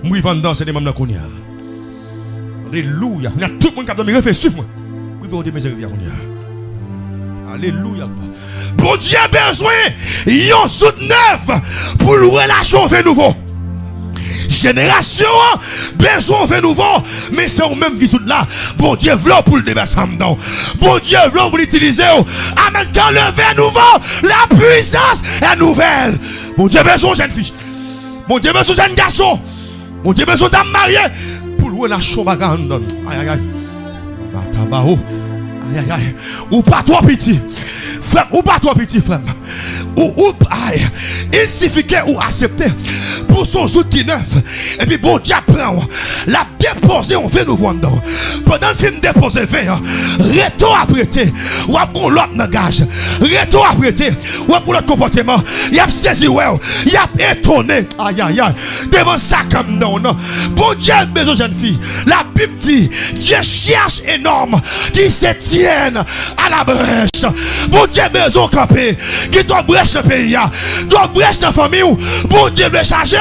Moi vendre danser des membres qu'on y a. Alléluia. Il y a tout le monde qui a dormi, réfléchis moi. Oui, vous mes rivières qu'on y a. Alléluia. Bon Dieu a besoin yon soute neuf pour le relation vers nouveau. Génération besoin de nouveau, mais c'est vous-même qui sont là. Bon Dieu veut pour le déverser dedans. Bon Dieu veut pour l'utiliser. Amen. Quand le vin nouveau, la puissance est nouvelle. Bon Dieu besoin de jeune fille. Bon Dieu besoin de jeune garçon. Bon Dieu besoin d'âme mariée pour le relation bagarre. Aïe aïe aïe. Aïe aïe aïe. Ou pas trop petit. Frère, ou pas trop petit frère. Ou aïe. Il suffit que ou accepter pour son outil neuf. Et puis bon Dieu prend la déposer, on fait nous voir dedans. Pendant le film déposer fait, retour apprêté, ou à bon l'autre langage, retour apprêté, ou à bon l'autre comportement, il a saisi, il a étonné, aïe aïe aïe, devant ça comme non, non. Bon Dieu, besoin jeune fille, la Bible dit, Dieu cherche énorme qui se tienne à la brèche. Bon Dieu, besoin camper, qui doit brèche dans le pays, doit brèche dans la famille, bon Dieu veut charger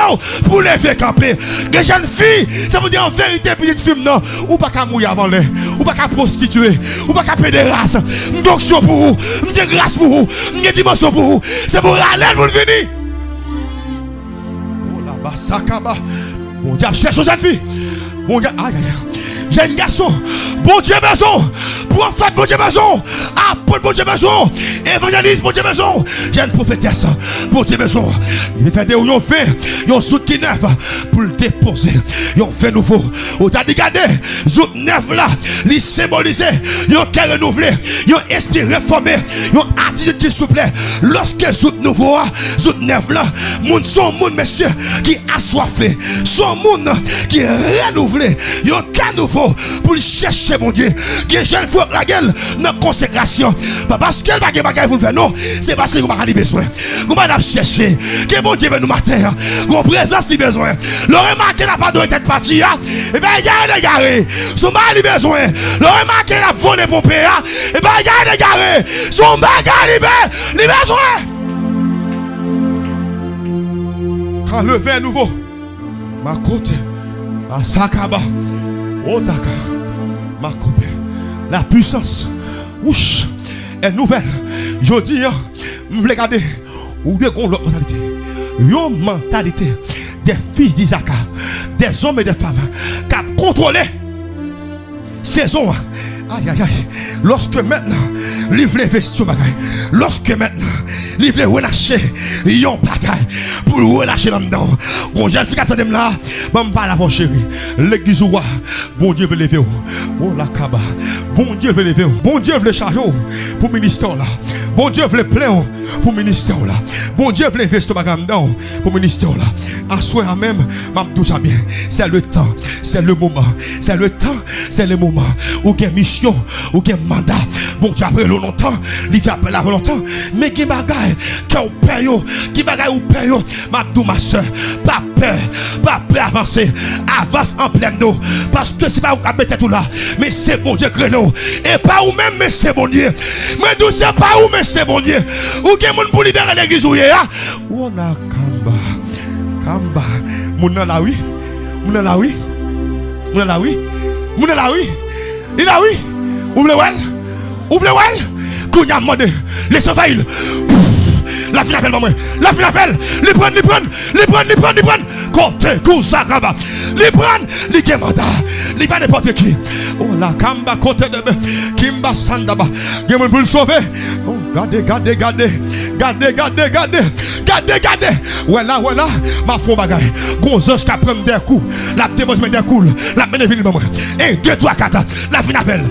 pour les faire camper. Les jeunes filles, ça veut dire en vérité, petite fille, non, ou pas qu'à mouiller avant l'air, ou pas qu'à prostituer, ou pas qu'à payer des races. Donc, pour vous, m'de grâce pour vous, m'de dimension pour vous, c'est pour aller pour venir. Oh là-bas, ça kaba. Bon Dieu, cherche aux jeunes filles. Bon Dieu, aïe aïe aïe. Jeune garçon, bon Dieu besoin, prophète bon Dieu besoin, apôtre bon Dieu besoin, évangéliste bon Dieu besoin, jeune prophétesse bon Dieu besoin. Il fait des yon fait, yon soute qui neuf pour le déposer, yon fait nouveau. Ou t'as dit regardez, soute neuf là, il symbolise, yon cœur renouvelé, yon esprit réformé, yon attitude qui souple. Lorsque soute nouveau, soute neuf là, moun son moun monsieur qui assoiffé, son moun qui renouvelé, yon cœur nouveau. Pour chercher mon Dieu, qui est jeune fois la gueule dans consécration. Pas parce qu'elle va gagner vous faire non, c'est parce que vous n'avez pas besoin. Vous m'avez cherché, que mon Dieu veut nous matin, qu'on présence li besoin. Le remarqué n'a pas de tête partie, et bien il y a des garés, son mal besoin. Le remarqué n'a volé mon père, et bien il y a des garés, son bagage li besoin. Quand le vin nouveau, ma côte, à Sakaba. Otaka, Makobe, la puissance, ouch, est nouvelle. Je dis, je veux regarder, ou de l'autre mentalité. Une mentalité des fils d'Isaac, des hommes et des femmes, qui a contrôlé saison. Aïe aïe aïe. Lorsque maintenant, livre les vestiaux bagaille. Lorsque maintenant, livre les relâcher, yon bagaille. Pour relâcher là-dedans. Quand j'ai le fait de là, bon pas la chérie. L'église ou bon Dieu veut lever. Oh la kaba. Bon Dieu veut lever. Bon Dieu veut charger pour ministère là. Bon Dieu veut plein pour ministère là. Bon Dieu veut investir dedans pour ministère là. À soi même, m'a tout ça bien. C'est le temps, c'est le moment. C'est le temps, c'est le moment. Ou qu'il y a mission, ou qu'il y a mandat. Bon Dieu après longtemps, il fait appel à longtemps. Mais qui bagaille, qui ou paye, qui bagaille ou paye. M'a tout ma soeur, pas peur avancer. Avance en pleine eau. Parce que c'est pas vous qui mettez tout là. Mais c'est bon Dieu créneau. Et pas ou même, mais c'est bon Dieu. Mais d'où c'est pas où, mais c'est bon Dieu. Ou qui est moun pour libérer l'église ou y'a. Ou on a Kamba. Moun la oui. Moun la oui. Moun la oui. Moun la oui. Il a oui. Ouvrez well. Ouvrez well. Qu'on a demandé. Les envahir. La fin appelle maman. La fin appelle. Les prennent. Côté tout ça kaba. Les prennent. Les gemanda. Les pas n'importe qui. Oh la kamba côté de Kimba Sandaba. Gemon pour le sauver. Oh gardez. Voilà. Ma fond bagaille. Gros ange qui prend des coups. La démence met des coups. La mène vini maman. 1, 2, 3, 4. La fin appelle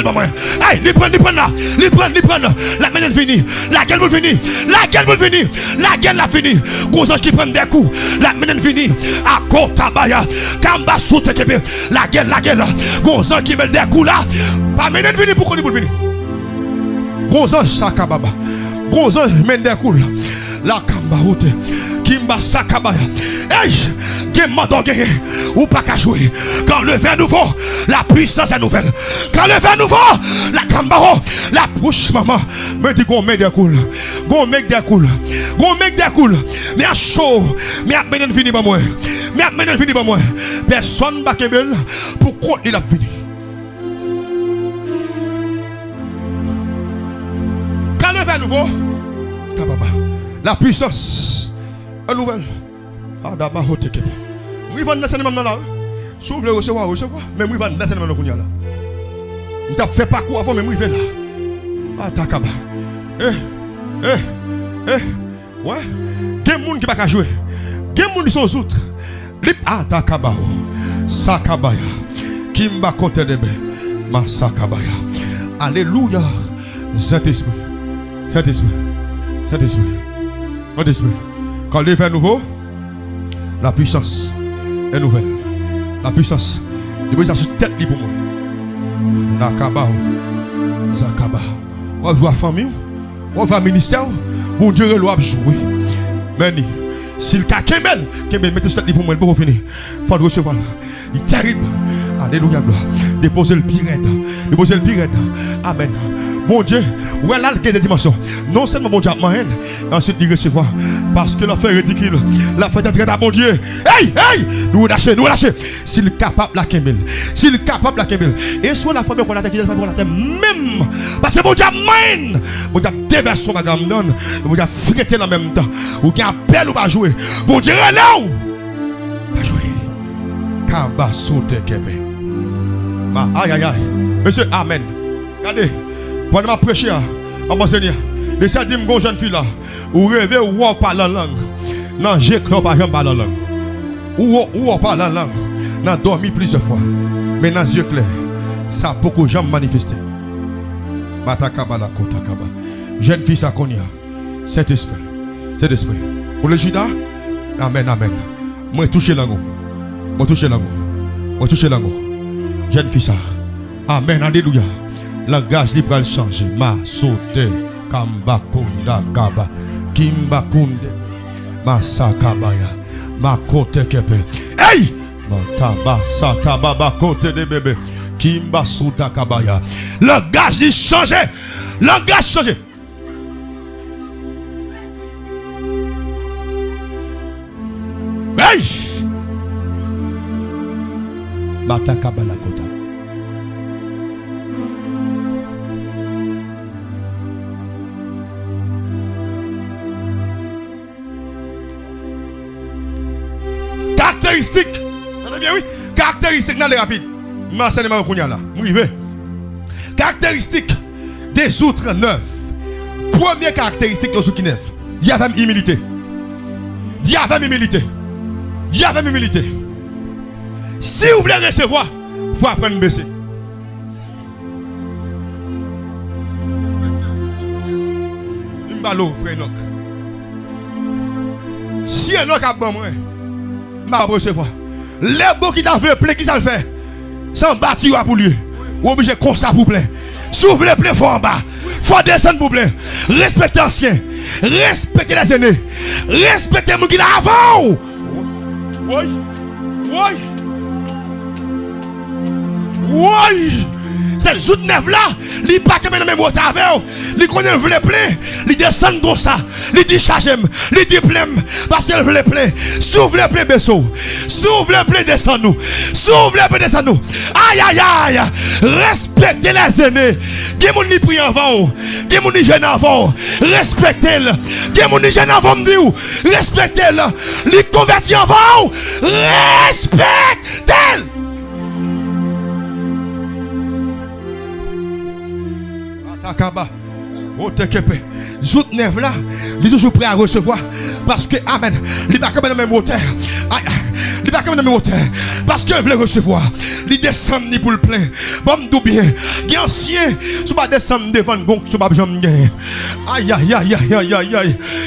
maman. Aïe, les prennent là. Les prennent. La mène vini. La gueule vous fini. La gueule la fini. Gros ange qui prend des coups. La mène vini. À Kotabaya. Kamba soute kebe. La gueule. Gros ange qui met des coups là. Pas mène vini pour qu'on y vini. Gros ange sakababa. Gros ange mène des coups là. La kamba route. Kimba sakabaya. Hey, Qui m'a gagné ou pas qu'à jouer. Quand le vin nouveau, la puissance est nouvelle. Quand le vin nouveau, la cambaro, la bouche maman. Me dit qu'on met des cool. Qu'on met des cool. Qu'on met des cool. Mais à chaud. Mais à mener fini pas moi. Mais à mener fini pas moi. Personne pas kebel pour contenir la fini. Quand le vin nouveau, la puissance est nouvelle. Ah d'abord hote kebel. Oui, va dans maintenant là. S'ouvre le recevoir. Mais oui, va dans maintenant là. On t'a fait parcours avant, mais oui, va là. Ah, takaba. Ouais. Il y a des gens qui ne peuvent pas jouer. Il y a des gens qui sont autres. Ah, takaba. Sakabaya. Kimba kote debe. Ma sakabaya. Alléluia. Saint-Esprit. Quand les vins nouveaux, la puissance est nouvelle. La puissance. De ça sur tête libre pour moi. Nakaba. Zakaba. On va famille. On va ministère. Bon Dieu, le loi jouer. Mais si le cas Kemel mettez sur tête libre pour moi, il faut finir. Il faut recevoir. Il est terrible. Alléluia. Déposez le pire. Amen. Mon Dieu, où est là le des dimensions? Non seulement mon Dieu a moyen, ensuite il recevoir. Parce que l'affaire est ridicule. L'affaire est très à mon Dieu. Hey! Nous lâcher. S'il est capable la Kemel. Et soit la femme qu'on a attaqué, même. Parce que mon Dieu a moyen. Mon Dieu a déversé son bagage. Mon Dieu a frité en même temps. Ou qui a appel ou pas jouer. Mon Dieu est là. Pas jouer. Kamba saute Kemel. Aïe. Monsieur, amen. Regardez. Pendant ma prêcher, mon Seigneur, et ça dit mon jeune fille là, ou rêver ou parler en langue. Non, j'ai cru pas jamais parler en langue. Ou parler en langue. Non, dormi plusieurs fois. Mais dans les yeux clairs, ça peut que jamais manifester. Matakaba la kotakaba. Jeune fille ça connaît. Cet esprit. Pour le judas, amen. Moi toucher l'angle. Jeune fille ça. Amen, alléluia. Langage libre à changer. Ma sote kamba kunda kaba kimba kunde ma sakabaya ma kote kepe. Hey! Ma taba sataba ba kote de bébé kimba suta kabaya. Langage libre changer. Hey! Bata kabala kota. Caractéristique. Oui. Caractéristique dans les rapides. M'enseignement qu'on y a là. Caractéristique des outres neufs. Première caractéristique de ceux qui neuf. Diavème humilité. Si vous voulez recevoir, il faut apprendre à baisser. Mbalo, frère Enoch. Si Enoch a bon moi, je vais recevoir. Les beaux qui t'ont fait plein, qui ça le fait? Sans bâtir pour lui. Ou obligé comme ça pour plein. Si vous voulez plein, il faut en bas. Il faut descendre pour plein. Respectez l'ancien. Respectez les aînés. Respectez les gens qui sont avant. Oui. C'est zout neuf là, il pas que même moto avec il connaît le vrai plein, il descend comme ça, il dit chargem, il dit plein parce qu'il veut plein. S'ouvre le plein besso. S'ouvre le plein descend nous. S'ouvre le plein descend nous. Aïe. Respectez les aînés. Qui moun ni prie avant, qui moun ni jeune avant, respectez-le. Qui moun ni jeune avant me dit respectez-le. Li converti avant, respectez-le. Akaba, oh tekepe, zout neuf là, il est toujours prêt à recevoir parce que amen, il va comme dans même hauteur, il va comme dans même hauteur parce qu'il veut recevoir, il descend ni pour le plein, bon tout bien, qui ancien, tu vas descendre devant bon, tu vas jamais gagner, aïe,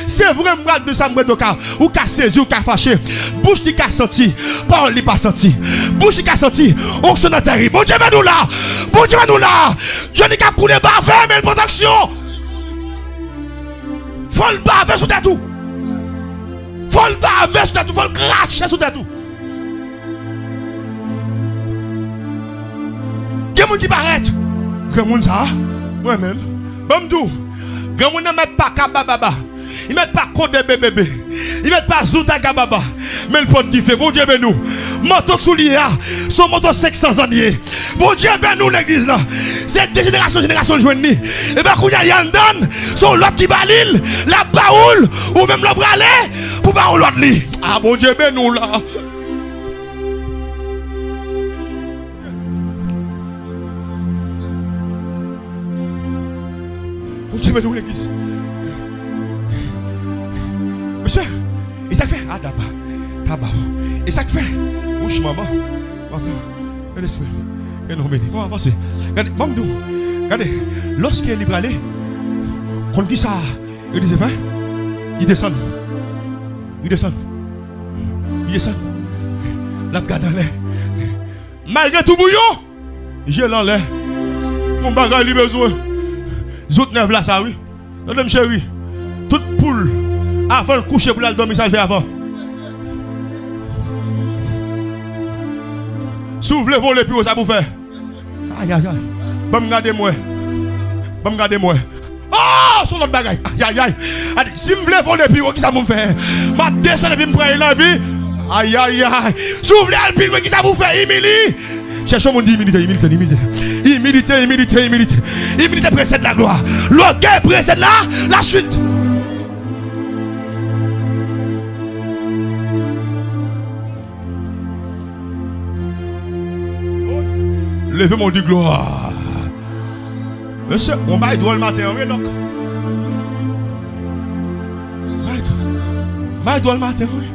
c'est vraiment de ça me doka, ou qu'a saisi ou qu'a fâché, bouche qui qu'a senti, parole qui pas senti, bouche qui qu'a senti, onction dans terrible, bon Dieu va nous là, Dieu n'est qu'à couler bas mais une protection. Faut le baver sur tout. Faut le baver sur tout. Faut le cracher sur tout. monde qui paraît. Grand monde ça, moi-même. Bon tout. Grand monde ne met pas kababa. Il met pas code de bébé. Il met pas zouta kababa. Mais le pot qui fait, bon Dieu ben nous. Moto soulier, son moto 500 années. Bon Dieu ben nous l'église là. C'est des générations de jeunes. Et ben quand il y a un son l'autre qui balile, la baoule ou même le bralé pour pas l'autre lit. Ah bon Dieu ben nous là. Bon Dieu ben nous l'église. Monsieur, et ça fait tabac. Et ça fait ouch maman. Laisse-moi. Et non mais on va avancer. Regardez, maman, regardez, lorsqu'il est libre aller, quand dit ça, il dit il descend. La garde en l'air. Malgré tout bouillon, j'ai l'air. Mon bagage lui besoin. Zot neuf là ça oui. Madame chérie, toute poule avant de coucher pour la dormir ça le fait avant. S'ouvre le volet plus haut ça vous fait. Aïe. Bon regardez-moi. Oh, son autre bagaille. Aïe. Si me voulez voler plus haut qui ça me fait. Ma descendre puis me prendre là puis. Aïe. S'ouvre le pile qui ça vous fait humilier. Cherchons mon humilité. Humilité précède la gloire. L'orgueil précède la chute. Levez mon Dieu gloire. Monsieur, on va être le matin, oui, donc. Le matin, oui.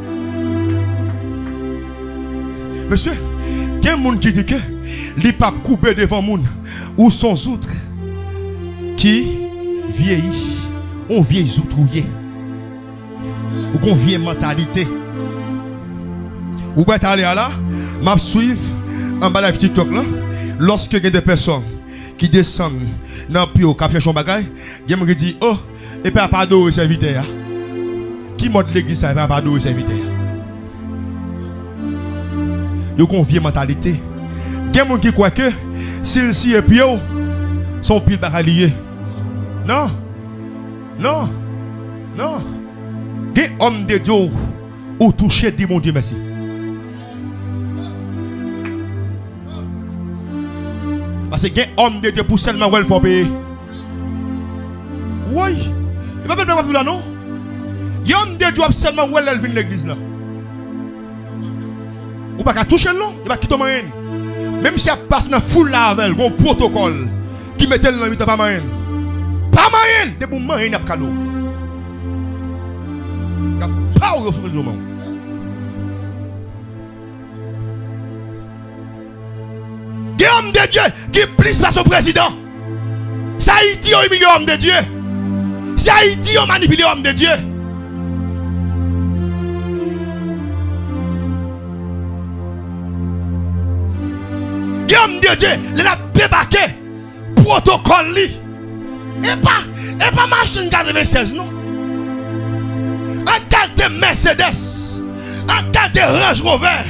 Monsieur, il y a un monde qui dit que les papes coupés devant le monde ou sont autres qui vieillit. On vieillit outrouillé. Ou qu'on vieille mentalité. Ou bien aller là, m'a suivre en bas de TikTok là. Lorsque il y a des personnes qui descendent dans le pio, qui cherchent un bagage, ils me disent, oh, et pas adorer serviteur. Qui monte l'église, ça va pas adorer serviteur. Il y a une vieille mentalité. Il y a des gens qui croient que s'ils s'y est pio, son pile va lié. Non. Des hommes de Dieu ou touché, dit mon Dieu merci. Parce que les hommes de Dieu pour seulement où il faut payer. Oui. Il va pas là non. Les hommes de Dieu pour seulement où il vient l'église là. Ou pas qu'à toucher non, il va quitter moyen. Même si il passe dans foule là avec un protocole qui mettait le nom pas moyen. Pas moyen, de pour moyen n'a cadeau. Il a pas au sur le moment. Des hommes de Dieu qui plissent par son président. C'est Haïti au milieu d'hommes de Dieu. C'est Haïti au manipulé hommes de Dieu. Des hommes de Dieu, les a débarqué. Protocole li. Et pas machine 96 non. Un carte Mercedes. Un carte Range Rover.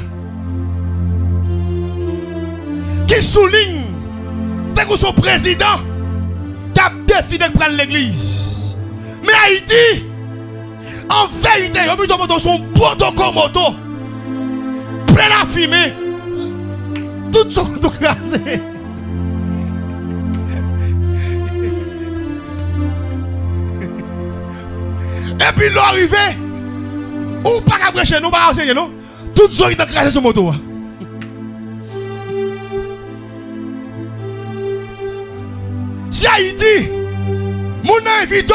Qui souligne que son président qui a défini de prendre l'église. Mais Haïti, en vérité, il a son protocole moto, plein à fumer, tout son tout crasé. Et puis l'arrivée, ou pas qu'à prêcher, nous pas enseigner, non? Tout son qui a crasé sur moto. Si Haïti, mon invité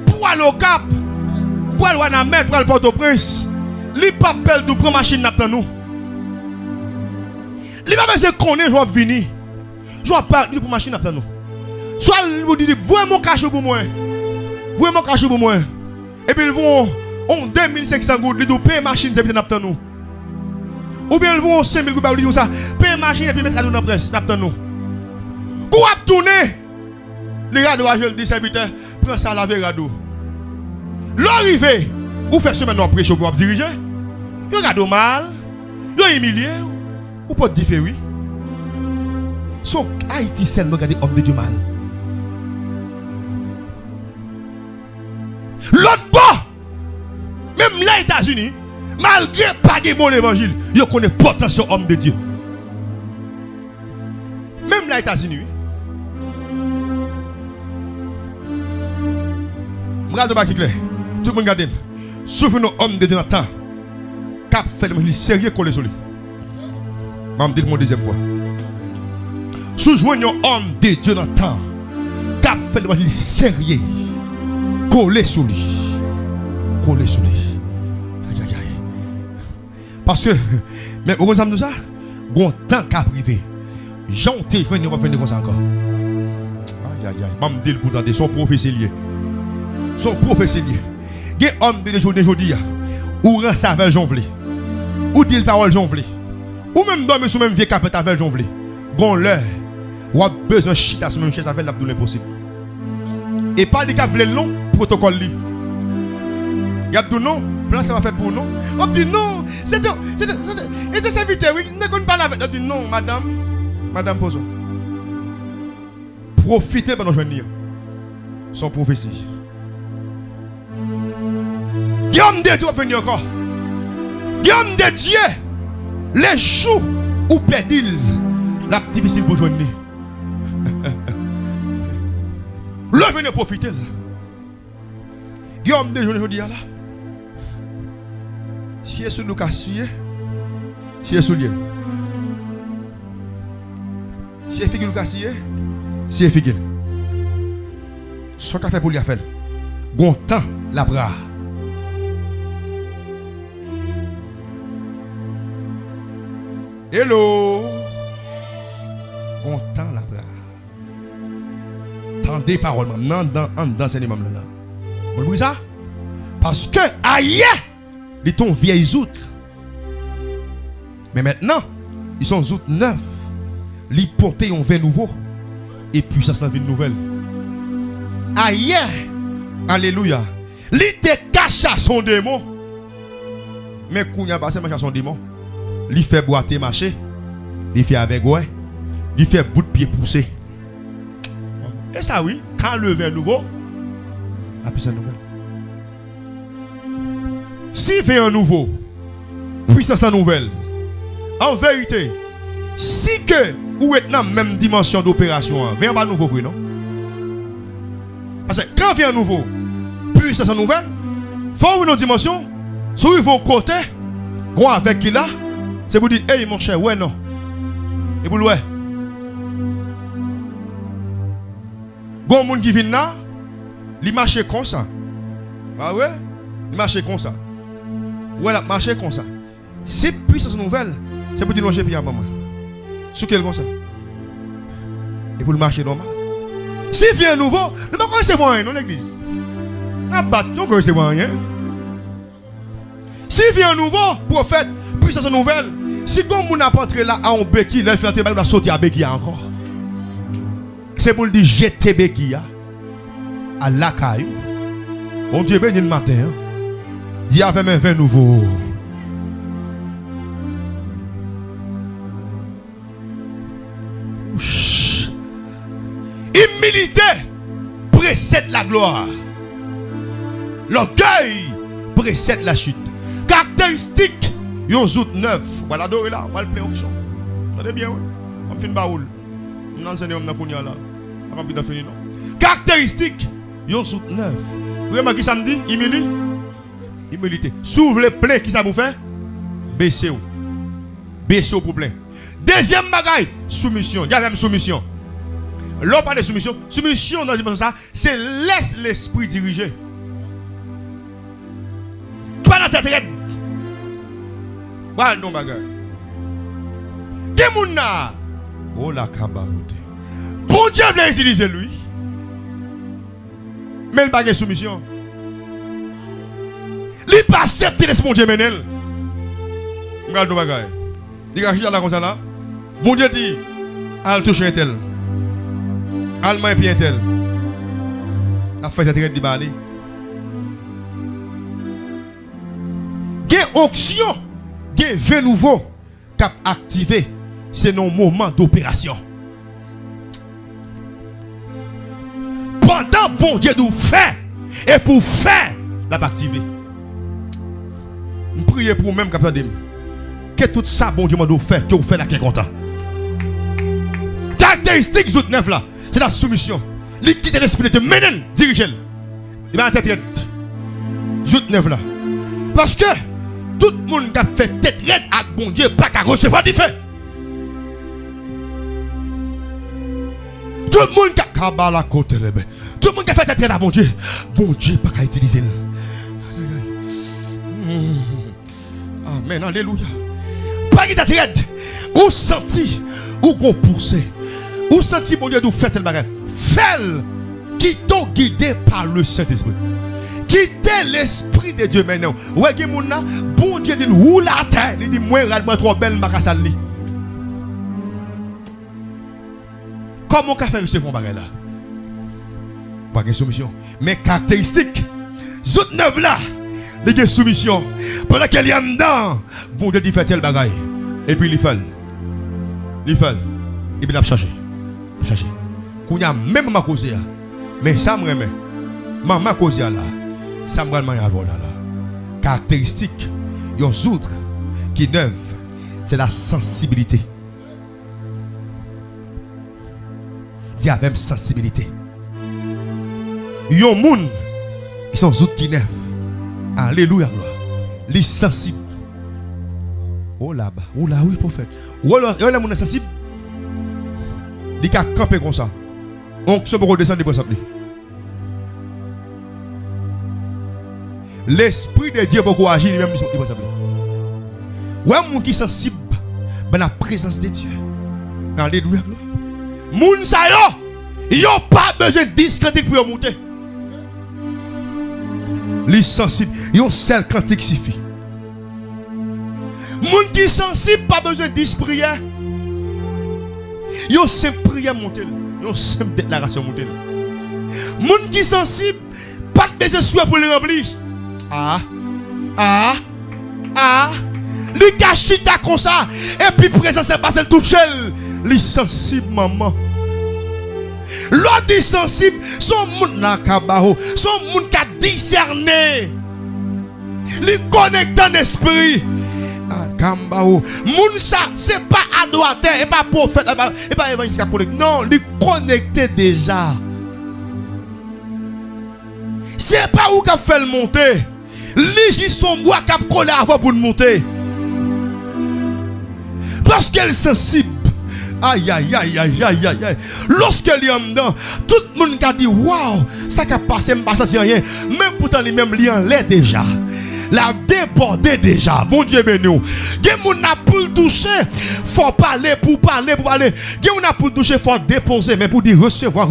pour aller au Cap, pour aller à mettre pour le Port-au-Prince, li pas pelle de prendre machine dans nous. Li pas besoin connaître je vais venir. Je vais parler pour machine dans nous. Soit vous dites voyez mon cachet pour moi. Voyez mon cachet pour moi. Et puis ils vont on 2500 gouttes, ils doivent payer machine c'est dans nous. Ou bien ils vont 5000 gouttes pour ça, payer machine et puis mettre dans la presse dans nous. Où a tourné? Le radeau a joué le serviteur, prends ça laver radeau. L'arrivée, ou fait semaine on prêche pour diriger. Le radeau mal, le humilié, ou pas différer. Son Haïti seulement regarder homme de Dieu mal. L'autre bord, même les États-Unis, malgré pas de bon évangile, ils connaissent potentiel homme de Dieu. Même les États-Unis. Regarde pas qui clair. Tout le monde regarde. Souvenez-nous homme de Dieu dans le temps. Cap fait le sérieux collé sur lui. Je vais dire mon deuxième fois. Souvenez-nous homme de Dieu dans le temps. Cap fait le sérieux collé sur lui. Collé sur lui. Aïe aïe aïe. Parce que, mais vous comprenez tout ça? Bon temps qu'a privé. Jean t'es venu pas venir comme ça encore. Aïe aïe aïe. Je vais dire pour tenter son prophétie lié. Son prophétie lié. Il y a homme de journée aujourd'hui. Ou rend ça avec Jean Vlé. Ou dit le parole Jean Vlé. Ou même dormir sur même vieux capet avec Jean Vlé. Gon l'heure. Ou a besoin de chita sur même chaise avec l'abdoul impossible. Et pas de cap vle long protocole li. Y a tout non, plan ça va faire pour nous. On dit non, c'est serviteur oui, ne connaît pas avec. On dit non, madame Pozo. Profitez pendant journée. Son prophétie. Guillaume de Dieu va venir encore. Guillaume de Dieu, les jours où perdil, la difficile pour joindre. Le venez profiter. Guillaume de Dieu aujourd'hui là. Si est sur le cassier, si est sur lieu. Si est figure le cassier, si est figure. Ce qu'a fait pour lui a fait. Gontan la bras. Hello. Gontan la bras. Tendez parole maintenant dans enseignement là. Vous voyez ça? Parce que aïe, ils sont vieilles outres. Mais maintenant, ils sont outres neufs. Ils portent un vin nouveau. Et puis ça c'est une vie nouvelle. Aïe, alléluia. Ils te cachent son démon. Mais quand il y a passé son démon, il fait boiter marcher. Il fait avec ouais. Il fait bout de pied poussé. Et ça oui, quand le vin nouveau, la puissance nouvelle. Si vient un nouveau, puissance nouvelle. En vérité, si que ou est dans la même dimension d'opération, vient pas nouveau vrai non? Parce que quand vient un nouveau, puissance nouvelle, faut une dimension, soit ils vont côté, quoi avec qui là, c'est pour dire hey mon cher, ouais non. Et pour ouais. Gon moun qui vient là, il marche comme ça. Ah ouais? Il marche comme ça. Ouais, il marche comme ça. C'est puissance nouvelle, c'est pour dire longer puis à maman. Sous quel comme ça? Et pour le marché normal. Si vient un nouveau, nous ne recevons rien dans l'église. On bat, nous ne recevons rien. Si vient un nouveau, prophète, puissance nouvelle, si gon moun n'a pas entré là à un béquille, là il fait entrer, il va sortir à béquille encore. C'est pour le dire jeter béquille à la caillou. Mon Dieu béni le matin. Dis avec mes vins nouveaux. Humilité précède la gloire. L'orgueil précède la chute. Caractéristique, yon zout neuf. Voilà adoré là, voilà le plein option. Attendez bien, oui. On fait une baoule. On enseigne on a fini là. Avant de finir non. Caractéristique, yon zout neuf. Vous voyez qui ça me dit? Humilité. S'ouvre le plein, qui ça vous fait? Baissez vous. Baissez au problème. Deuxième bagaille, soumission. Il y a même soumission. L'on parle de soumission. Soumission dans ça, c'est laisse l'esprit diriger. Pas dans ta tête. Voilà non bagaille. Demouna. Oh la kabaroute. Bon Dieu veut utiliser lui. Mais il n'a pas de soumission. Il n'a pas accepté de mon Dieu menel. Regarde nos bagailles. Il a là comme ça là. Bon Dieu dit, al touche un tel. Allemand et puis un tel. La fête est de balai. Il y a une onction, il y a un vin nouveau qui a activé. C'est nos moments d'opération. pendant bon Dieu nous fait, et pour faire, la pas activé. Je prie pour vous-même, capitaine. Que tout ça, bon Dieu, m'a fait, que vous faites là, qui est content. Caractéristique Zout 9 là, c'est la soumission. L'équité l'esprit de mener, diriger. Il va tête Zout 9 là. Parce que tout le monde qui a fait tête raide avec bon Dieu, pas qu'à recevoir du fait. Tout le monde qui a côté, tout le monde qui a fait tête raide à bon Dieu, pas qu'à utiliser. Amen, alléluia. Pas qui tête raide, ou senti, ou qu'on pousse, ou senti bon Dieu nous fait tel bagage. Fais qui t'ont guidé par le Saint-Esprit. Quittez l'esprit de Dieu maintenant. Ouais, bon Dieu dit où la terre, il dit moi râle trop belle ma sali. Comment on peut faire recevoir bagage là? Pas de soumission, mais caractéristique. Zout 9 là, il y a soumission. Pendant qu'elle y a dedans, bon Dieu dit fait tel bagage. Et puis il fait. Et puis il a cherché. Qu'on y a même ma cause là. Mais ça me remet. Maman cause là. Ça me remet avant là. Caractéristique. Yon zoutre qui neuve. C'est la sensibilité. Dis avec sensibilité. Yon moun. Ils sont zoutre qui neuve. Alléluia. Les sensibles. Oh là-bas. Oh là, oui, prophète. Oh là, yon moun sensible. Il a campé comme ça. On se peut redescendre pour s'appeler. L'esprit de Dieu beaucoup agir lui-même il va s'appeler. Ouais, moun qui sensible ben la présence de Dieu. Alléluia. Moun sa yo pas besoin de discothèque pour monter. Les sensibles, yon seul cantique suffit. Moun qui sensible pas besoin de 10 prières. Yon simple prière monter. Yon simple déclaration monter. Moun qui sensible, pas de besoin de souhait pour le remplir. Lui cache ta comme ça. Et puis présence c'est passé tout seul. Lui sensible maman. L'autre sensible, son moun na kabaho, son moun qui a discerné. Lui connecté en esprit. Kambao. Moun ça, c'est pas adorateur, et pas prophète, et pas évangéliste catholique. Non, lui connecté déjà. C'est pas où qu'a fait le monter. Lui, son bois qu'a collé avant pour le monter. Parce qu'elle est sensible. Aïe. Lorsqu'elle est en dedans, tout le monde a dit waouh, ça qui a passé, je ne sais pas rien. Même pourtant, lui-même, il en l'est déjà. La débordé déjà. Bon Dieu béni. Gen n'a pour le toucher, faut parler pour parler. Gen n'a pour le toucher, faut déposer, mais pour dire recevoir.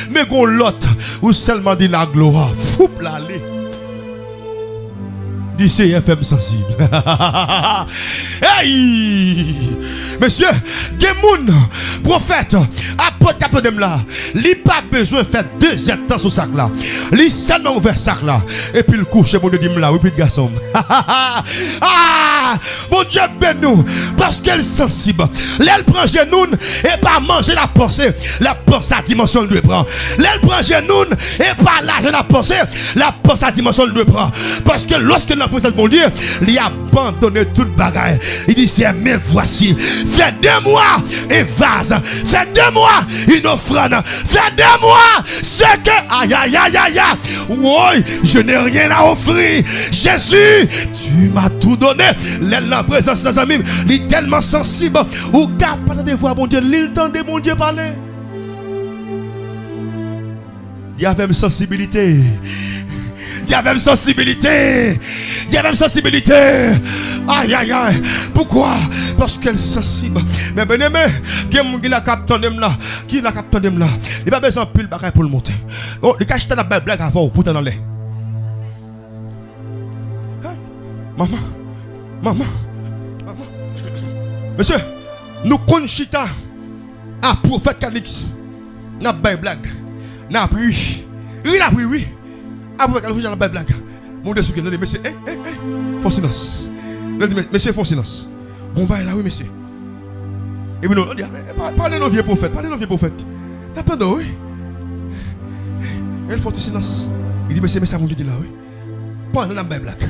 Mais gon l'autre ou seulement dit la gloire. Fou l'aller. Dis CFM sensible. Hey! Monsieur, gen prophète, apôtre capitaine là, il pas besoin de faire 2 heures de temps sur sac là. Il seulement ouvert sac là et puis il couche mon Dieu dit là, oui puis garçon. Mon Dieu béni parce qu'elle est sensible. Elle prend genou et pas manger la pensée à dimension le prend. Elle prend genou et pas l'argent la pensée à dimension le prend. Parce que lorsque la présence de mon Dieu, il a abandonné toute bagaille. Il dit c'est mais voici. Fais 2 mois et vase. Fais 2 mois une offrande. Fais 2 mois ce que aïe. Oui, je n'ai rien à offrir. Jésus, tu m'as tout donné. La présence de ses amis, il est tellement sensible. Ou capable de voir mon Dieu, il tend de mon Dieu parler. Il y avait une sensibilité. Aïe. Pourquoi? Parce qu'elle est sensible. Mais bien aimé, qui la capitaine là, il n'a pas besoin de pile bagaille pour le monter. Oh, il cache la blague avant pour dans l'air. Maman. Monsieur, nous connaissons à prophète Calix. N'a pas blague. N'a pris. Il a pris, oui. Après, quand la blague, mon Dieu, monsieur, font silence. Monsieur, font silence. Bon, bah, là, oui, monsieur. Et puis, nous, on dit, parlez nos vieux prophètes, Attendons, oui. Elle fait silence. Il dit, mais ça, mon Dieu, dit là, oui. Pendant la blague.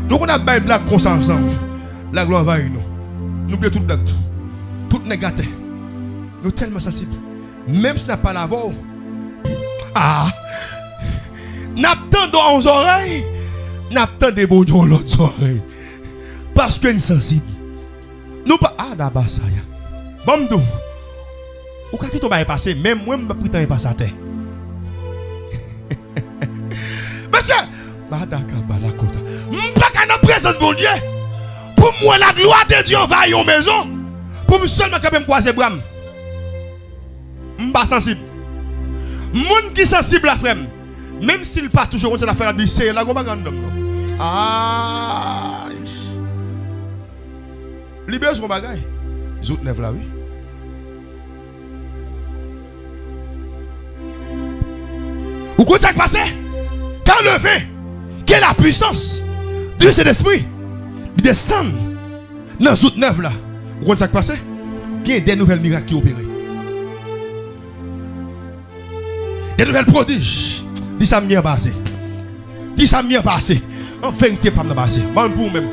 Nous, on a une blague comme ça ensemble. La gloire va nous. Nous oublions toute blague. Tout négatif. Nous sommes tellement sensibles. Même si nous n'avons pas la voix. Ah! Nous attendons aux oreilles. Nous attendons bon Dieu aux oreilles. Parce que nous sommes sensibles. Nous pas. Ah, d'abord ça. Bon, nous. Ou quand tu vas passer, même moi, je ne peux pas passer à terre. Monsieur, je ne peux pas dans la présence de mon Dieu. Pour moi, la gloire de Dieu va à une maison. Pour moi, seulement quand même croiser bras. Je ne suis pas sensible. Moun qui sensible à frère, même s'il pas toujours on la faire la vie, c'est la grande grande. Ah. Libère son bagage. Zout neuf là oui. Vous comprenez ça qui passe? Quand le vin, qui est la puissance de cet esprit, il descend dans zout neuf là. Vous comprenez ça qui passe? Il y a des nouvelles miracles qui opèrent. Des nouvelles prodiges. Dis ça bien passé. Dis ça bien passé. En vérité, pas me passer. Bon pour même.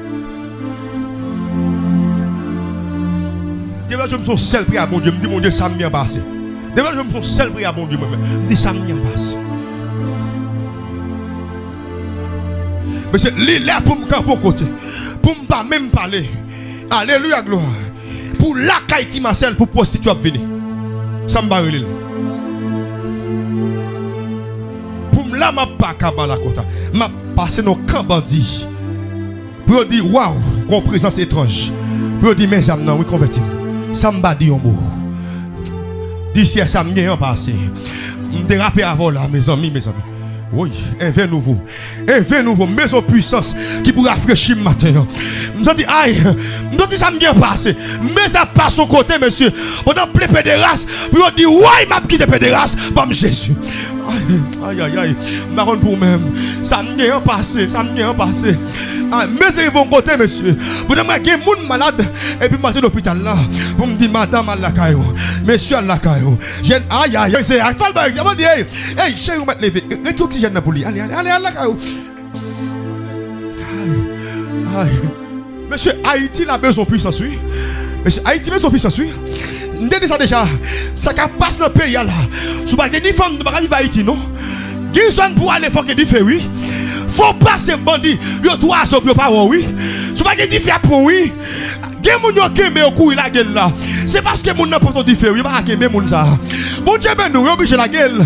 Déjà, je me sens seul prière à mon Dieu. Je me dis, mon Dieu, ça me bien passé. Déjà, je me sens seul prière à mon Dieu. Je me dis, ça me bien passé. Mais c'est là pour me camper côté. Pour ne pas même parler. Alléluia, gloire. Pour la Kaiti Marcel, pour prostituer à venir. Ça me barre. Là, ma pas cabana kota. Ma passé nos camps bandits. Pour dire waouh, qu'on présence étrange. Pour dire mes âmes non, oui converti. Ça me bat dit un mot. D'ici à ça me passé. Me déraper avant là mes amis. Oui, un vin nouveau. Un vin nouveau, maison puissance qui pourra rafraîchir le matin. Je dis, aïe, je dis ça me bien passé. Mais ça passe son côté, monsieur. On a plein pédérace. Puis on dit, ouais, m'a quitté pédérace. Bam Jésus. Aïe. Marron pour même. Ça me bien passé. Mais c'est vont côté, monsieur. Vous avez des gens malades. Et puis, je suis à l'hôpital là. Vous me dites, madame, à la caillou. Monsieur, à la caillou. Aïe. C'est un peu d'examen. Hey, chérie, vous m'êtes levé. Oxygène pour lui. Allez, à la caillou. Aïe. Monsieur, Haïti a besoin de puissance, oui. Monsieur, Haïti a besoin de puissance, oui. Nous disons ça déjà. Ça passe dans le pays là. Si vous avez des femmes qui vivent à Haïti, non? Qui sont pour aller faire des faits, oui. Faut pas ces bandits. Yo doit ça pour pas oui. Si vous avez des faits pour oui. Gen moun yo kembe au couille la gueule là. C'est parce que moun n'a pas de faire, il va kembe moun ça. Bon Dieu ben nous obligé la gueule.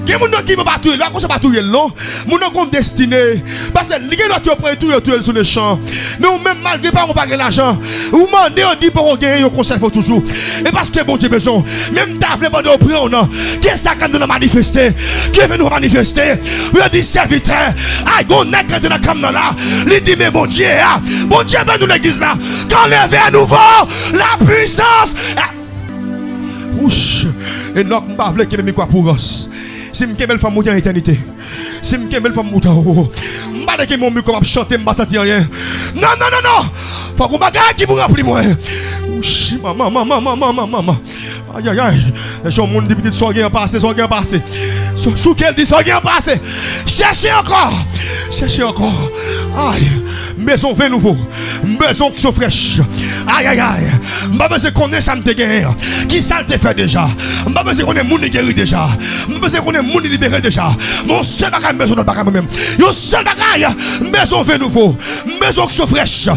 Gen moun qui me battre là, qu'on se battre non. Moun n'a destiné parce que li gen doit prendre tout sur le champ. Nous même malgré pas on pas l'argent. Ou mandé on dit pour gagner yo conserve toujours. Et parce que bon Dieu besoin même ta vle bande au prend non. Qu'est ça quand nous manifester? Qui veut nous manifester? We dit serviteur. Ay gon nek dans la cam là. Li dit mais bon Dieu ben nous l'église là. Quand lever à nouveau la puissance. Ouch. Et non, je ne veux pas que quoi pour us. Si je veux femme mourir en éternité. Si je veux femme mourir en haut. Je ne veux pas que mon micro va chanter, je ne vais pas sentir rien. Non. Faut qu'on bagaille qui vous remplit moi. Ouch. Maman. Aïe. Les gens m'ont dit peut-être soit passé. Sous quel dit soit passé. Cherchez encore. Aïe. Maison vin nouveau. Maison qui sont fraîches. Aïe. M'a besoin qu'on ait ça me gagné. Qui ça te fait déjà? M'a besoin qu'on ait moun guéri déjà. M'a besoin qu'on ait moun libéré déjà. Mon seul bagage maison de bagage même. Yo seul bagage maison vin nouveau. Maison qui sont fraîches.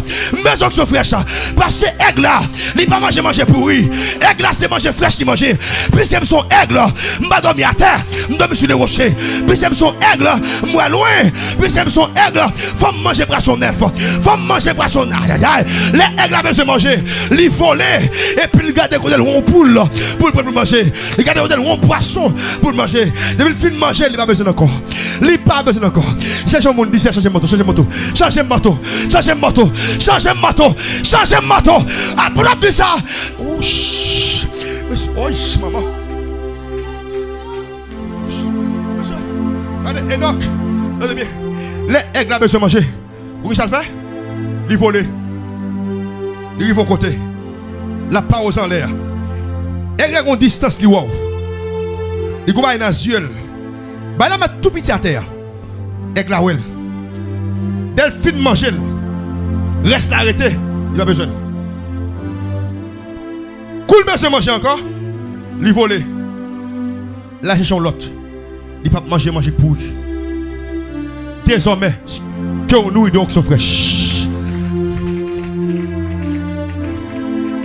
Parce que aigle là, il pas manger pourri. Aigle là c'est manger fraîche qui manger. Puis c'est son aigle. M'a dormi à terre, dormi sur les rochers. Puis c'est son aigle, moi loin. Puis c'est son aigle, faut manger poisson neuf. Faut manger poisson. Aïe. Les aigles a besoin de manger. Li voler et puis il garde côté le poule pour manger. Il garde côté le poisson pour manger. Depuis le fin de manger, il pas besoin encore. Il pas besoin encore. Cherche mon dit changer moto. Après de ça. Ouch. Maman. Allez, Enoch. Allez bien. Les aigles a besoin de manger. Oui, ça le fait? Il vole. Il arrive au côté. La pause en l'air. Elle a une distance qui wow. Il commence dans les yeux. Bah là, tout petit à terre. Avec la ouelle. Delphine manger. Reste arrêté. Il a besoin. Cool, monsieur manger encore. Lui voler. La région l'autre. Il va manger pourri. Désormais, que nous donc sont fraîches.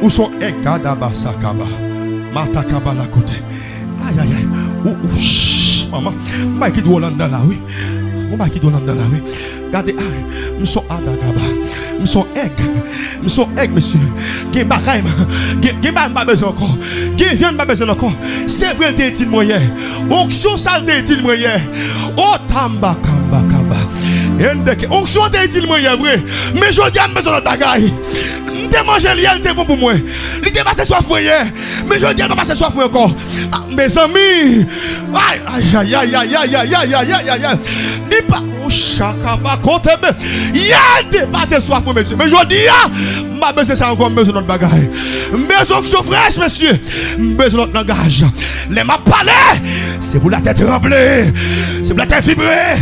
Où sont Ekadaba Sakaba, Matakaba la côté. Aïe aïe aïe. Maman, moi qui dois l'entendre là, oui. Moi qui dois l'entendre là, oui. Regardez, nous sommes Adakaba. Nous sommes egg, monsieur. Qui bagaille, qui pas besoin encore. Qui vient pas besoin encore. C'est vrai, t'es dit moyen. Onction saleté dit moyen. Oh tamba kamba kamba. Onction t'es dit moyen vrai. Mais je dis besoin de bagaille. T'es mangé l'hier, t'es bon pour moi. Il t'est passé soif hier. Mais je dis pas passer soif encore. Mes amis. Aïe aïe aïe aïe aïe aïe aïe aïe aïe aïe. Ni pas. Chakaba côté. Hier t'es passé soif monsieur. Mais je dis ma besoin ça encore besoin de bagaille. Maison qui sont fraîches monsieur. Besoin de langage. Les m'a parlé. C'est pour la tête tremblée. C'est pour la tête vibrée.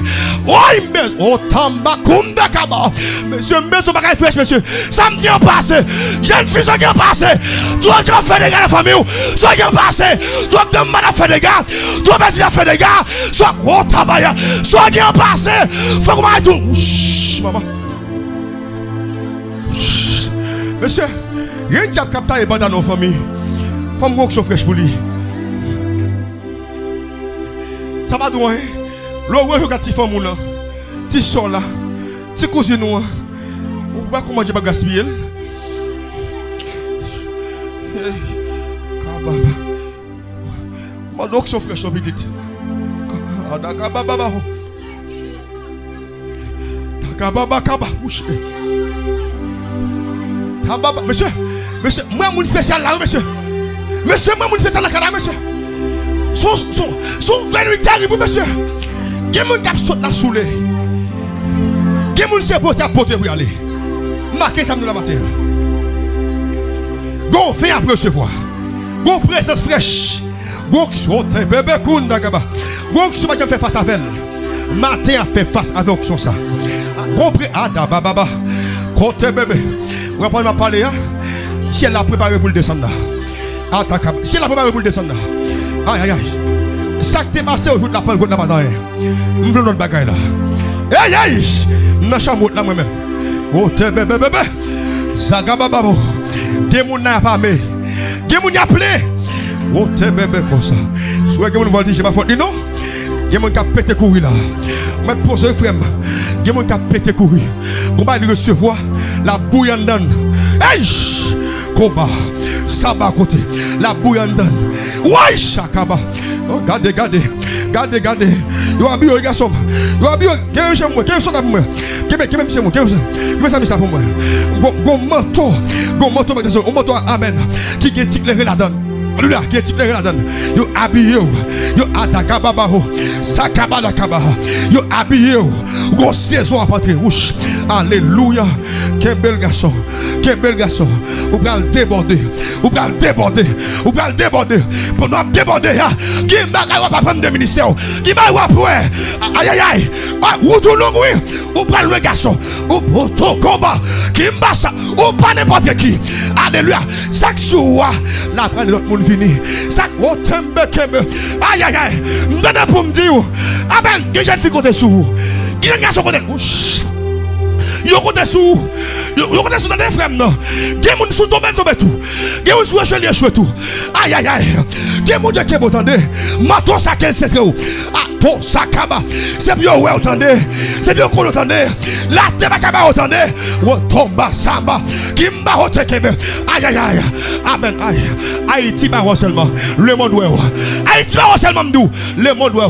Oh tamba kunda kaba. Monsieur maison bagaille fraîche monsieur. Samedi en passé. Jeune fille qui en passé. Toi qui as fait des gars la famille. Soit qui en passé. Toi qui as fait des gars. Toi qui as fait des gars. Soit oh tabaya. Soit qui en passé. Faut qu'on m'aille tout. Maman. Monsieur, il y a un diable qui dans nos familles. Femme qui sont fraîches pour lui. Ça va droit. L'eau où est petit femme là. Petit soeur là. Petit cousin nous. On va comment dire pas gaspiller. Moi donc sont fraîches sont petites. Monsieur, moi mon spécial là, monsieur. Monsieur, moi mon spécial là, monsieur. Son venu terrible, monsieur. Qui mon cap saute la soulée. Qui mon sait pour t'apporter pour y aller. Marquez ça dans la matin. Go fait après recevoir. Go présence fraîche. Go saute bébé kunda gaba. Go qui va faire face avec elle. Matin a fait face avec son ça. Compris ada baba. Côté bébé. Vous comprenez ma parler hein? Si elle a préparé pour le descendre. Si elle a préparé pour le descendre. Aïe aïe aïe. Ça qui t'est passé aujourd'hui la parole contre la bataille. Je veux notre bagaille là. Aïe aïe. N'a chambre là moi-même. Oh te bébé bébé. Zagaba babo. Gemoun n'a pas mais. Gemoun n'a appelé. Oh te bébé comme ça. Soit gemoun va dire j'ai pas faute non. Gemoun qui a pété courir là. Mais pose le frère. Gemoun qui a pété courir. Comment il recevoir la bouille en donne. Hey! Combat. Saba côté. La bouille en donne. Ouais, chakaba. Oh, gardez. Yo abi yo garçon. Yo abi yo. Qu'est-ce que c'est moi? Qu'est-ce que c'est moi? Qu'est-ce que c'est pour moi? Go moto. Go moto amen. Qui est ticlé la donne. Alléluia, qui est ticlé la donne. Yo habillé. Yo atakaba baho. Sakaba la kaba. Yo habillé. Go saison à partir. Alléluia. Quel bel garçon. Ou pral déborder. Pour nous déborder. Qui m'a pas prendre des ministères. Qui m'a pour aïe aïe aïe. Ou tout long oui. Ou pral le garçon. Ou pour ton combat. Qui m'a ça. Ou pas n'importe qui. Alléluia. Chaque soir. La prendre l'autre monde fini. Chaque oh tembe kembe. Aïe aïe aïe. M'donne pour me dire. Amen. Que jeune fille côté sous. Qui est garçon côté. Yo côté sous. Yo côté sous dans des frères non. Qui moun sous tomber tout. Qui moun sous chelier chouet tout. Aïe aïe aïe. Qui moun Dieu qui est entendez. Maton ça quel c'est où. Ah ton sakaba. C'est bien ouais entendez. C'est bien qu'on entendez. La teba kaba entendez. Wo tomba samba. Qui m'a hote kebe. Aïe aïe aïe. Amen aïe. Haïti ba seulement. Le monde ouais. Haïti ba seulement nous. Le monde ouais.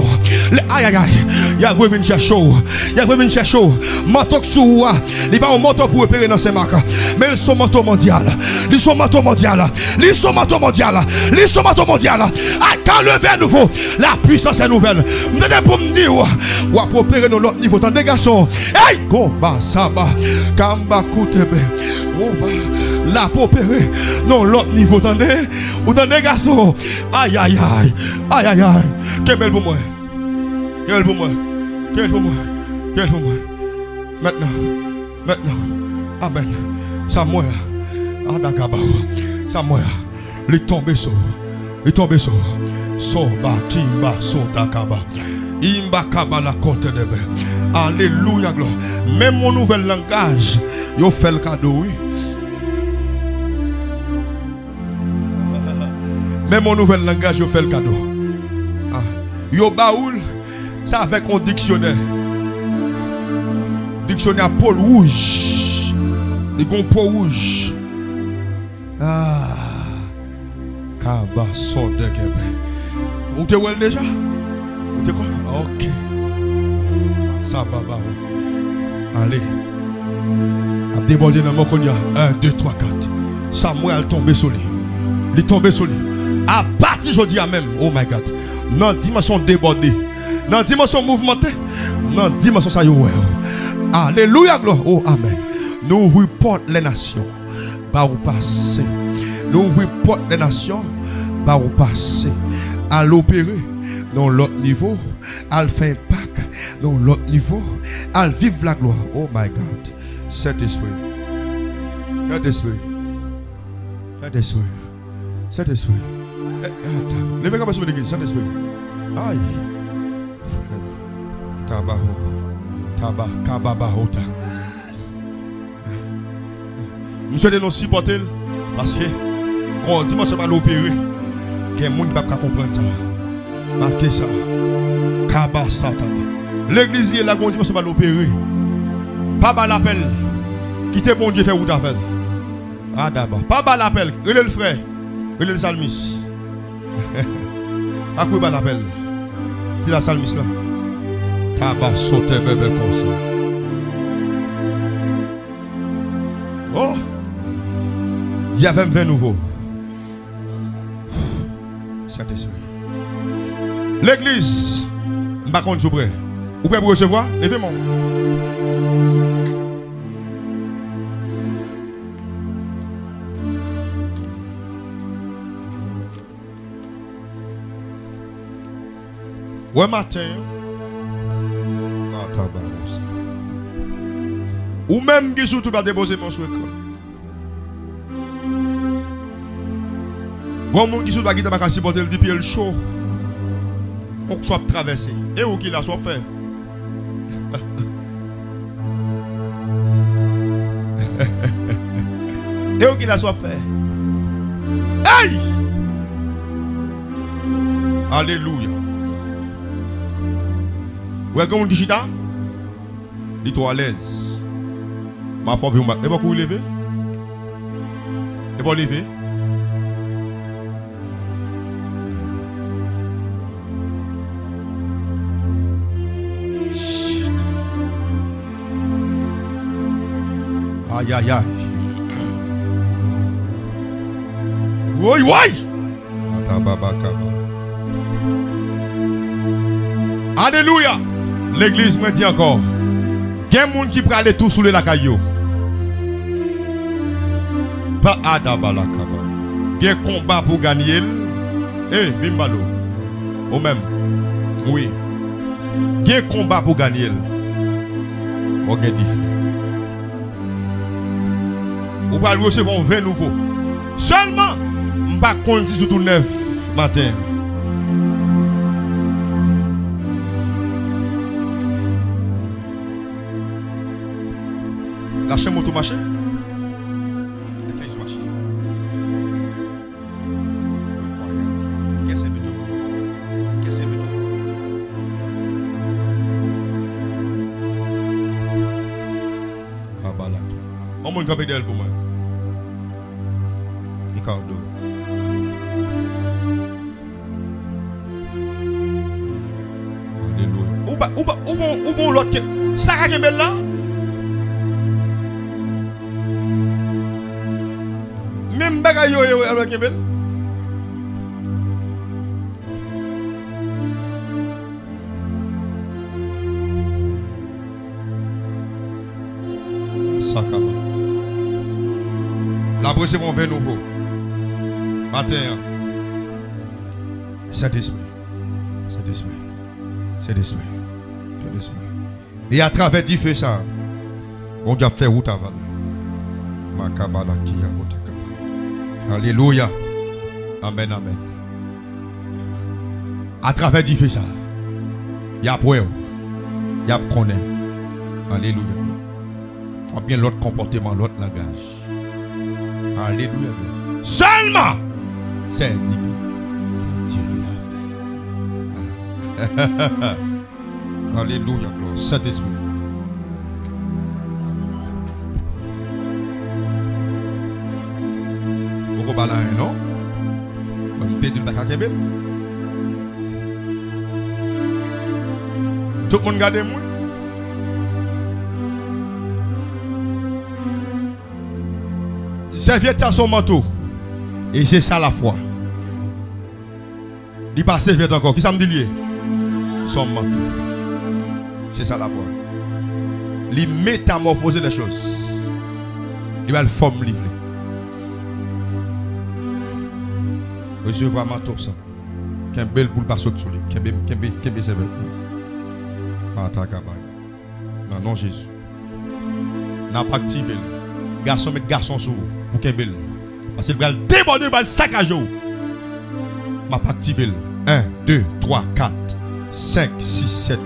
Aïe aïe aïe. Ya venu chercher. Maton sous. Il pas un moto pour opérer dans ces marques. Mais ils sont moto mondial. Ah, quand le vent nouveau, la puissance est nouvelle. M'donnez pour me dire, ou à opérer dans l'autre niveau. Tant des garçons. Hey, combat, saba, kamba, koutebe. La pour opérer dans l'autre niveau. Attendez, ou dans des garçons. Aïe. Que belle pour moi. Quel pour moi. Quel pour moi. Quel pour moi. Maintenant. Amen. Samuel. Adakaba. Samuel. Il tombe sur. Soba kimba sotakaba. Imba kabala kote debe. Alléluia gloire. Même mon nouvel langage, yo fait le cadeau, oui. Même mon nouvel langage, yo fait le cadeau. Yo baoul, ça avec un dictionnaire. Dictionnaire Paul rouge. Il gon Paul rouge. Kaba son de kebe. Vous te voyez déjà? Vous te connaissez? Ok. Ça baba. Allez. A débordé dans mon cognac. 1, 2, 3, 4. Samuel tombé sur lui. Il tombé sur lui. À partir aujourd'hui même. Oh my God. Dans dimension débordée. Dans dimension mouvementée. Dans dimension ça y est. Alléluia gloire. Oh amen. Nous ouvrons porte les nations. Bah ou passer. Nous ouvrons porte les nations. Bah ou passer. À l'opérer dans l'autre niveau. À le faire impact dans l'autre niveau. À vivre la gloire. Oh my God. Cet esprit. Cet esprit. Cet esprit. Cet esprit. Levez comme ça l'église. Cet esprit. Aïe. Kababahota. Nous souhaitons nous supporter parce que quand on dit que je vais l'opérer, il y a des gens qui ne peuvent pas comprendre ça. Marquez ça. L'église est là, quand on dit que je vais l'opérer. Pas l'appel. Quittez bon Dieu, fait où t'appelles. Ah d'abord. Pas l'appel. Il est le frère. Il est le salmiste. À quoi l'appel? Qui est la salmiste là? Tabac sauter bébé comme ça. Oh! Il y avait 20 nouveaux. Saint-Esprit. L'église, je ne sais pas si vous êtes prêts. Vous pouvez recevoir? Levez-moi. Ouais, matin. Ou même qui surtout va déposer mon souhait. Bon monde qui surtout va quitter ma supporter le pied le chaud. Qu'on soit traversé. Et où qu'il a soit fait. Et où qu'il a soit fait. Hey! Alléluia. Vous avez un chita? Dis-toi à l'aise. Ma foi, vous m'avez pas lever? Et pas lever? Aïe aïe aïe. Oui, oui. Alléluia. L'église me dit encore. Il y a des gens qui prennent tout sous la caillou. Pas Adabalakaba. Il y a un combat pour gagner. Eh, Bimbalo. Au même. Oui. Il y a un combat pour gagner. On gagne différent. Vous allez recevoir 20 nouveaux. Seulement, je ne vais pas compter sur tout 9 matin. La chaîne moto marché. La caisse marché. Qu'est-ce que c'est vite? Qu'est-ce que c'est vite? Kabbalah. On m'a dit d'elle pour moi. Ricardo. Alléluia. Où bon l'autre? Sarah Gembel là? Même bagaille yo avec Gembel. Sakaba. La recevons 20 nouveaux. Matin. Saint-Esprit. Saint-Esprit. Saint-Esprit. Et à travers du feu ça, on doit faire route avant. Alléluia. Amen, amen. À travers du feu ça, il y a pour il y a connaît. Alléluia. Il faut bien l'autre comportement, l'autre langage. Alléluia. Seulement, c'est Dieu qui l'a fait. Alléluia, gloire. Saint-Esprit. Pourquoi pas là, non? On peut dire que c'est tout le monde regarde moi. Serviette à son manteau. Et c'est ça la foi. Il passe serviette encore. Qui ça me dit lié? Son manteau. C'est ça la foi. Il métamorphose les choses. Il va le forme livré. Recevoir manteau ça. Qu'un bel boule passe sur lui. Qu'un bel serviette. Non, non, Jésus. N'a pas activé. Garçon, met garçon sur vous. Pour qu'un bel. Parce qu'il va déborder, il va saccager. M'a pas activé. 1, 2, 3, 4, 5, 6, 7.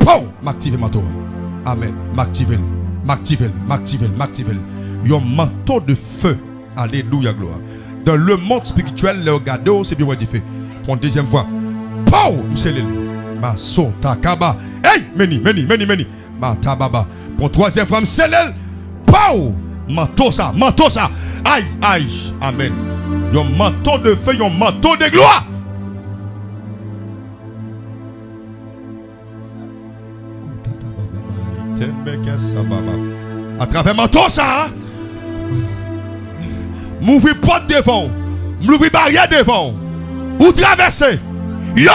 Pow! M'activer manteau. Amen. M'activer. Un manteau de feu. Alléluia, gloire. Dans le monde spirituel, le regardez, c'est bien du feu. Pour une deuxième fois. Pow! M'sélil. Ma sota kaba. Hey! Meni. Ma tababa. Pour troisième fois, m'sélil. Pow! Manteau ça. Aïe. Amen. Un manteau de feu, un manteau de gloire. À travers manteau ça, m'ouvrir porte devant, m'ouvrir barrière devant, ou traverser. Yo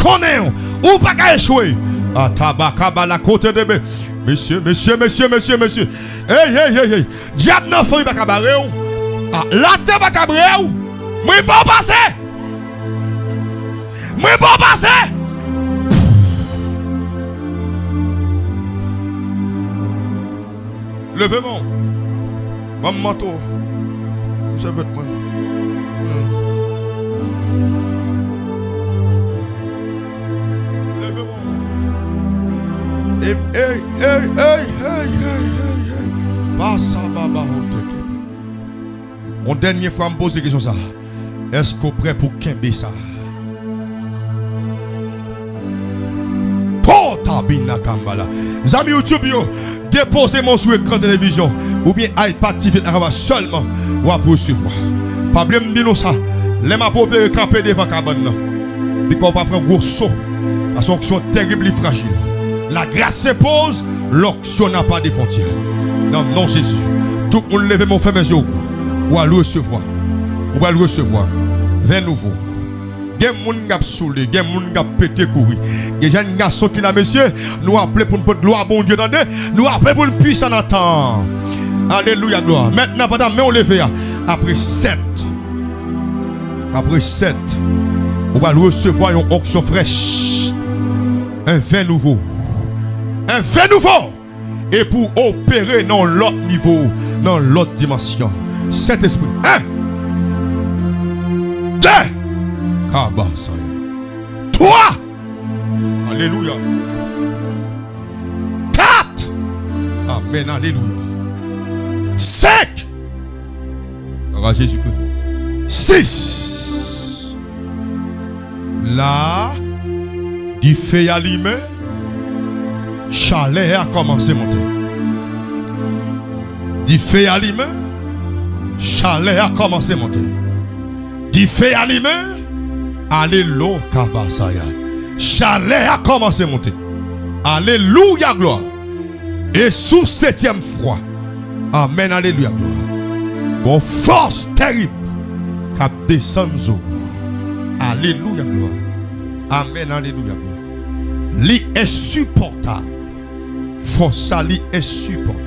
connaît, ou pas qu'à échouer. Ah tabakaba la côté de monsieur. Hey. Diable n'a pas qu'à barrer. Ah la terre pas qu'à barrer. Moi pas passer. Levez-moi. Mon manteau. Je veux moi. Levez-moi. Hey. Passa baba hoteke. Mon dernier fois me poser question ça. Est-ce qu'on est prêt pour kembe ça? Tabina Kambala. Zami YouTube yo, déposez mon sur écran télévision ou bien iPad TV seulement ou à recevoir. Pas bien me ça. Les ma pauvre camper devant cabane. Puis qu'on va prendre gros saut. Parce que sont terrible et fragile. La grâce s'impose, l'onction n'a pas de frontières. Non Jésus. Tout le monde lève mon frère mes yeux. Ou à le recevoir. Vers nouveau. Gen moun gap soule, gen moun gap pété courir. Gen jeunes garçons qui là monsieur, nous appeler pour une gloire bon Dieu dans nous appeler pour une puissance en temps. Alléluia gloire. Maintenant pendant mais on lever après 7. On va recevoir une onction fraîche. Un vin nouveau. Et pour opérer dans l'autre niveau, dans l'autre dimension. Saint-Esprit. 1 2 3. Alléluia. 4. Amen. Alléluia. 5. Jésus-Christ. 6. Là, du feu allumé, chalet a commencé à monter. Du feu allumé, chalet a commencé à monter. Du feu allumé, alléluia, kabasaya. Chalet a commencé à monter. Alléluia, gloire. Et sous 7e froid. Amen, alléluia, gloire. Bon force terrible. Cap descend. Alléluia, gloire. Amen, alléluia, gloire. Li est supportable. Force li est supportable.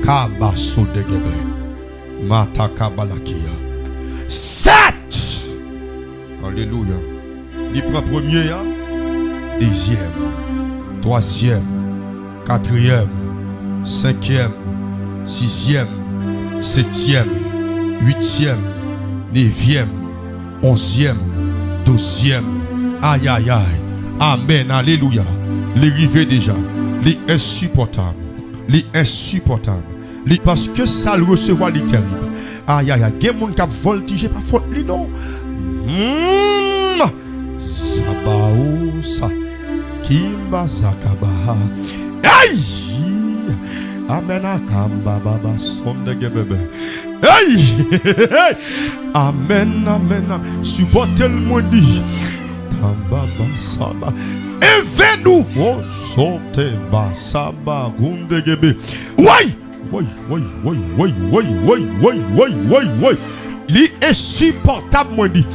Kabaso de gebe. Mata kabalakia. 7. Alléluia. Il prend premier, deuxième. troisième, quatrième, cinquième, sixième, septième, huitième, neuvième, onzième, douzième. Aïe, aïe, aïe. Amen, alléluia. Les rivets déjà. Les insupportables. Les insupportables. Parce que ça le recevoir les terribles. Aïe, aïe, aïe. Il y a des gens qui ont voltigé par faute. Non. Sabaou, sa. Kimba, sakaba. Aïe. Amen, akamba, baba, sonde, gebebe. Aïe. Amen, amen, amen. Supportez le monde. Baba, saba. Et fait nouveau. Sortez, ba, saba, gunde, gebe. Oui. Oui. Il est insupportable, moi dit.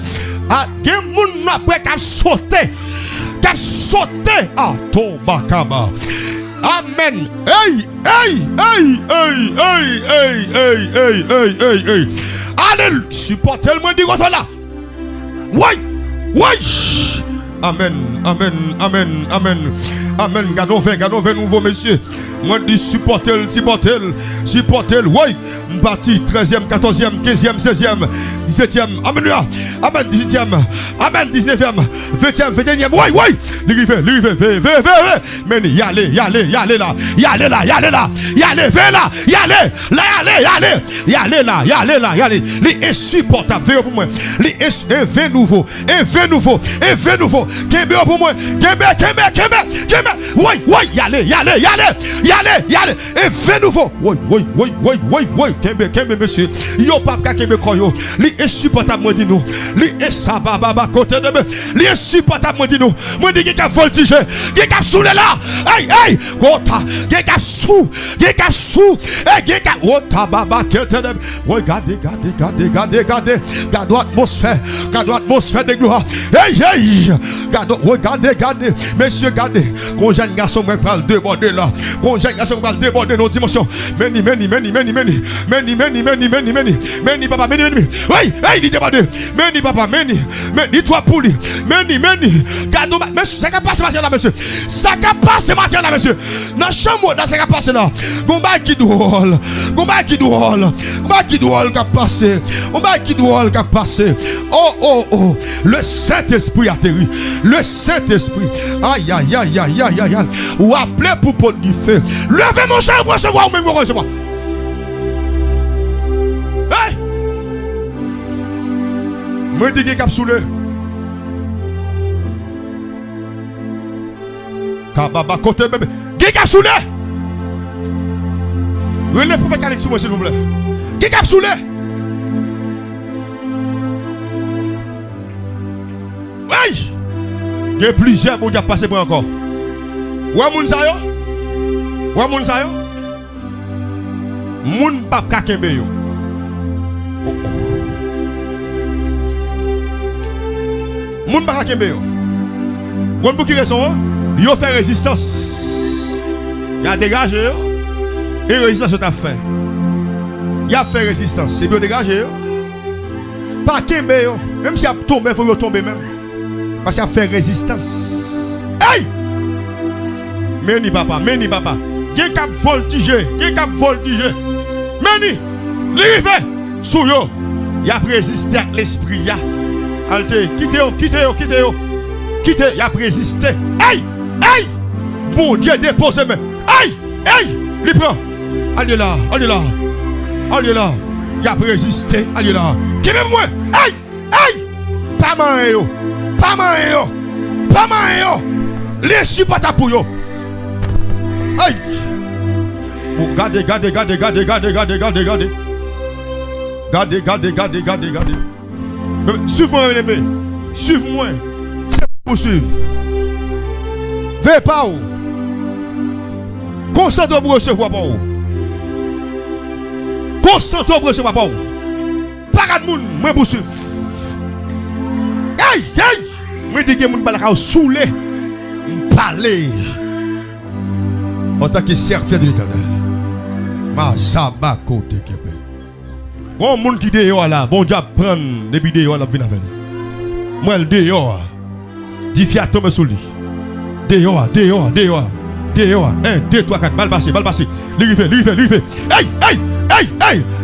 Ah, des gens après qui sauté. Ah, tomba kaba. Amen. Hey. Allez, supportez le monde dit quoi là. Oui. Amen. Gardons 20 nouveaux messieurs. Moi dis supporter. Oui. M'parti 13e, 14e, 15e, 16e, 17e. Amen. 18e. Amen. 19e, 20e, 21e. Oui. L'irivé. Mais y aller là. Les insupportables. Veillez pour moi. Les 20 nouveaux. Kembe pour moi. Kembe. Oui. Y aller. Et 20 nouveaux. Oui. Kembe, monsieur. Yo papa kembe koyo. Les insupportables moi dit nous. Les sababa côté de les insupportables moi dit nous. Moi dit qui a voltigé, qui a soulé là. Aïe. Kota, qui a sous. Et qui a ota baba côté de. Regardez. Garde l'atmosphère de gloire. Hey. Regardez. Messieurs, regardez. Quand jeune garçon va déborder là. Quand jeune garçon va déborder nos dimensions. Many, papa, many. Oui, il déborde. Many, papa, many. Toi pour lui. Many. Garde, monsieur, ça qui passe matin là, monsieur. Ça qui passe matin là, monsieur. Dans la chambre, dans ça qui passe là. Gomba qui drôle. Qui passé. Oh. Le Saint-Esprit atterrit. Le Saint-Esprit. Aïe. Ou appelez pour porte du feu. Levez mon cher pour recevoir ou même recevoir. Hey! Me dis qu'il capsule. Kababa côté bébé. Qui capsule? Oui, le prophète Alexis, s'il vous plaît. Qui capsule? Oui! Il y a plusieurs qui ont passé pour encore. Ouais, moun sa yo? Moun pa kakembe yo. Moun pa kakembe yo. Gon pour qui raison? Yo fait résistance. Il a dégagé yo. Et résistance t'a fait. Il a fait résistance. C'est bien dégagé yo. Pas kembe yo. Même si a tombé, il faut yo tomber même. Parce qu'il a fait résistance. Hey! Meni papa. Qui cap voltiger. Meni. L'irivé. Sous yo. Il a résisté avec l'esprit ya. Alte. Quittez yo. Il a résisté. Hey. Bon Dieu dépose mes. Hey. Il prend. Allez là. Il a résisté. Allez là. Qui même moi. Hey. Pas man yo. Les supportables pour yo. Aïe. Gardez. Suive-moi, mes amis. Suive-moi. C'est pour suivre. Veuillez pas où. Concentrez-vous pour recevoir pas où. Concentrez-vous pour recevoir pas où. Pas de monde, moi pour suivre. Aïe. Moi dis que mon balaka soulé. Parler. En tant que serviteur de l'Éternel. Ma sabako te kepe. Bon monde qui dehors là, bon Dieu prend depuis dehors là venir avec. Moi le dehors. Dit fiat tombe sur lui. Dehors. 1, 2, 3, 4. Balle passé. Lui fait. Hey.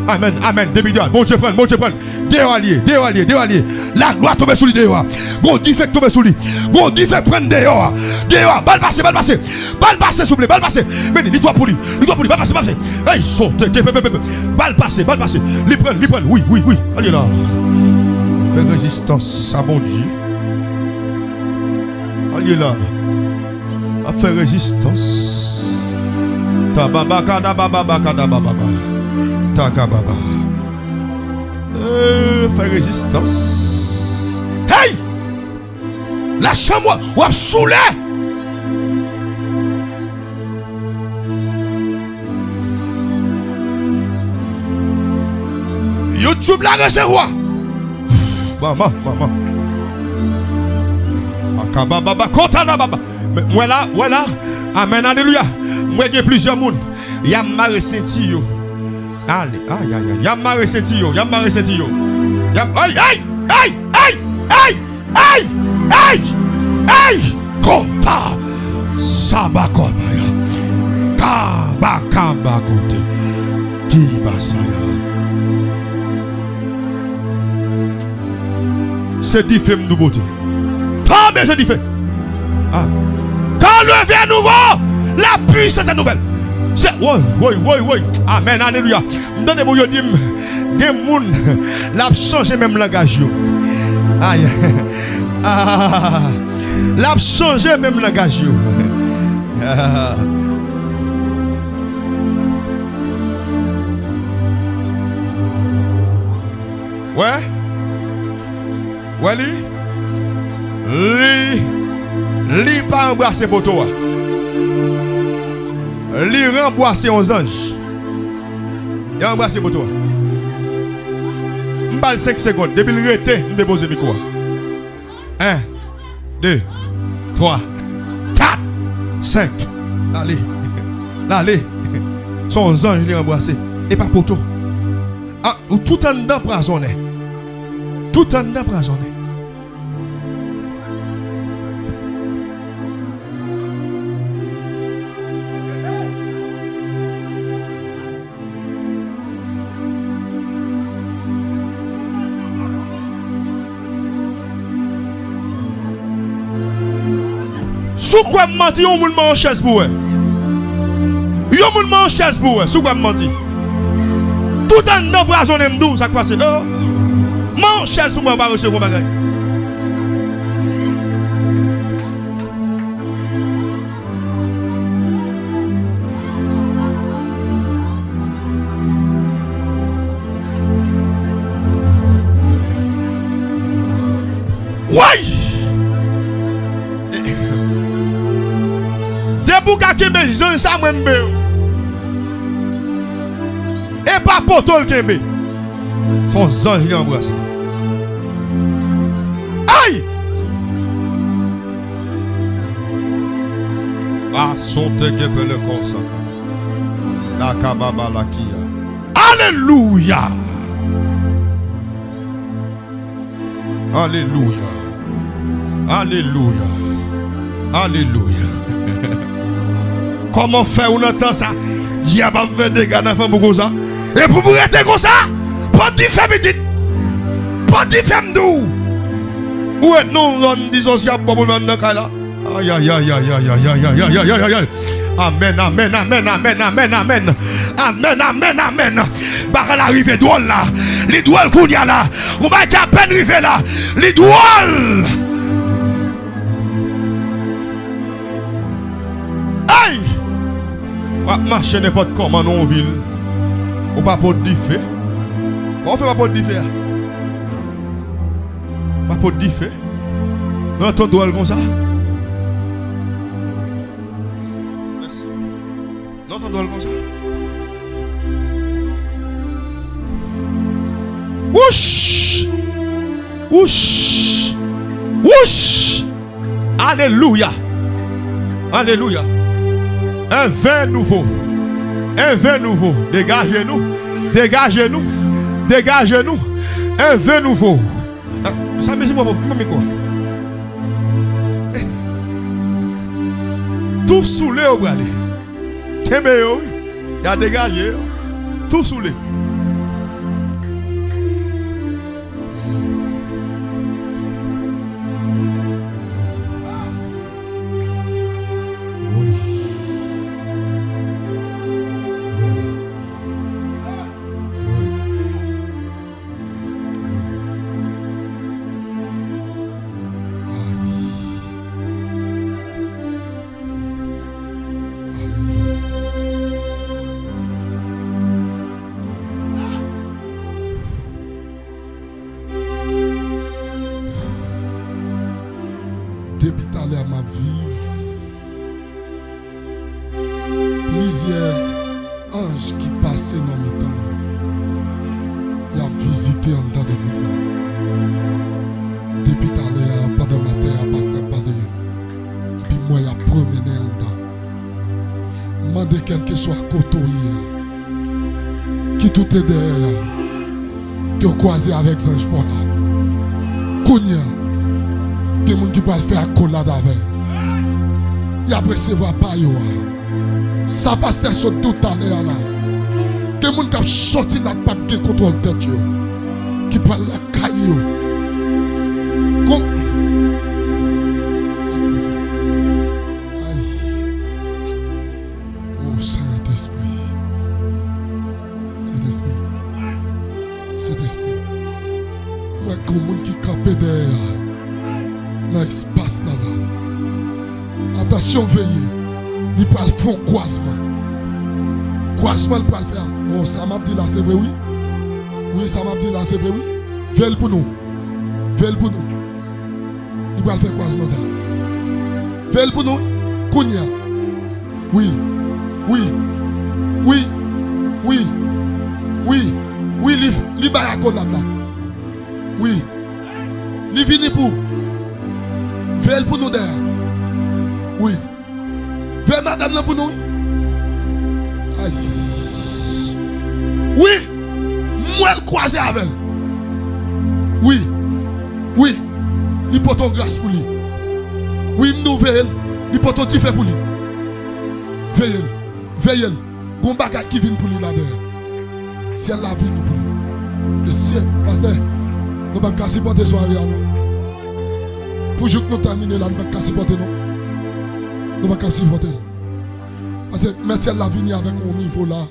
Amen. Demi dehors. Bon Dieu prenne. Dehors allié. La gloire tombe sur lui dehors. Bon Dieu fait tomber sur lui. Bon Dieu fait prendre dehors. Balle passé. Balle passé, s'il vous plaît. Balle passé. Mais dis-toi pour lui. Balle passé. Hey, saute. Balle passé. Lui prenne. Oui. Allez là. Fais résistance à mon Dieu. Allez là. A fait résistance. Tababa. Takababa. Fait résistance. Hey! Lâchez-moi. Ou ap soulé. YouTube la recevoir. Maman. Akababa. Kontana baba. Voilà. Amen, alléluia. Moi, il y a plusieurs monde. Il y a marre senti yo. Allez, aïe. Il y a marre senti yo. Aïe. Kota. Sabakomaya. Kaba kote. Kibasaya. C'est différent de beauté. Tant bien c'est différent. Ah. Quand le vient nouveau, la puissance est nouvelle. C'est oui. Amen, alléluia. Donnez-moi yo dim, des moun l'a changé même langage yo. Aïe. L'a changé même langage yo. Ouais, Li pas embrasser pour toi. Li rembourser aux anges. Il a embrassé pour toi. M'bal 5 secondes. Depuis le rete, m'dépose le micro. 1, 2, 3, 4, 5. Allez. Son ange li embrassé. Et pas pour toi. Ah, ou tout en dedans prisonnier. Sous quoi me mentir, on moun en chaise pour eux. Yo moun en chaise pour eux. Sous quoi me mentir. Tout en dedans prisonnier m'dou, ça passe. Mon chaise pour moi va recevoir bagage. Oui. Debouka kembe jon sa mwembe. Et pas potol kembe. Son ange qui embrasse. Aïe! Ah, son teke peut le consacrer. La kababa la kia. Alléluia! Alléluia. Comment faire on entend ça? Diable a fait des gars dans femme comme ça. Et pour vous rester comme ça, pas de femme petite. Pas de femme d'où. Où est non on dissociable pour nous dans cas là. Aïe. Amen. Bah l'arrivée drôle là. Les drôles qu'on y a là. On va qu'à peine arriver là. Les drôles. Aïe. On marcher n'importe comment dans ville. On pas pour diffé. Comment on fait pas pour diffé? Pas pour diffé. Non ton drôle comme ça. Merci. Non ton drôle comme ça. Ouch. Alléluia. Un vin nouveau. Dégagez-nous. Un vin nouveau. Ça me dit moi quoi? Tout saoulé au bras. Kembe, il a dégagé. Tout saoulé. Depuis tout à l'heure, ma vie, plusieurs anges qui passaient dans mes temps, ils ont visité en dans l'église. Depuis tout à l'heure, pendant ma terre, pasteur parlé. Et puis moi, il a promené en dedans. Demandez quel que soit côté qui tout est derrière, qui ont croisé avec les anges pour là. Kounia. Des gens qui peuvent faire accolade avec. Il a recevoir pas yo. Ça passe sur tout à l'heure là. Des gens qui ont sorti dans le papier contrôle tête yo. Qui peuvent la caillou. Oh Saint-Esprit. Saint-Esprit. Saint-Esprit. Moi, il y a des gens qui campent derrière. Dans l'espace là. Attention, veillez. Il peut le faire croisement. Croisement, il peut le faire. Oh, ça m'a dit là, c'est vrai, oui. Oui, ça m'a dit là, c'est vrai, oui. Veille pour nous. Veille pour nous. Il peut le faire croisement ça. Veille pour nous. Kounia. Oui. Oui. Oui. Oui. Oui. Oui, il va à là. Oui. Il vient pour. Veille pour nous derrière. Oui. Veille madame là pour nous. Aïe. Oui. Moi le croiser avec. Oui. Oui. Il porte en grâce pour lui. Oui, nous veille. Il porte un petit fait pour lui. Veille. Veille. Bon bagage qui vient pour lui là derrière. C'est la vie pour lui. Le ciel, pasteur. Nous ne pouvons pas supporter soirée non. Pour que nous terminer là, nous ne pouvons pas supporter non. Nous ne pouvons pas supporter. Parce que mettre la vie avec un niveau là.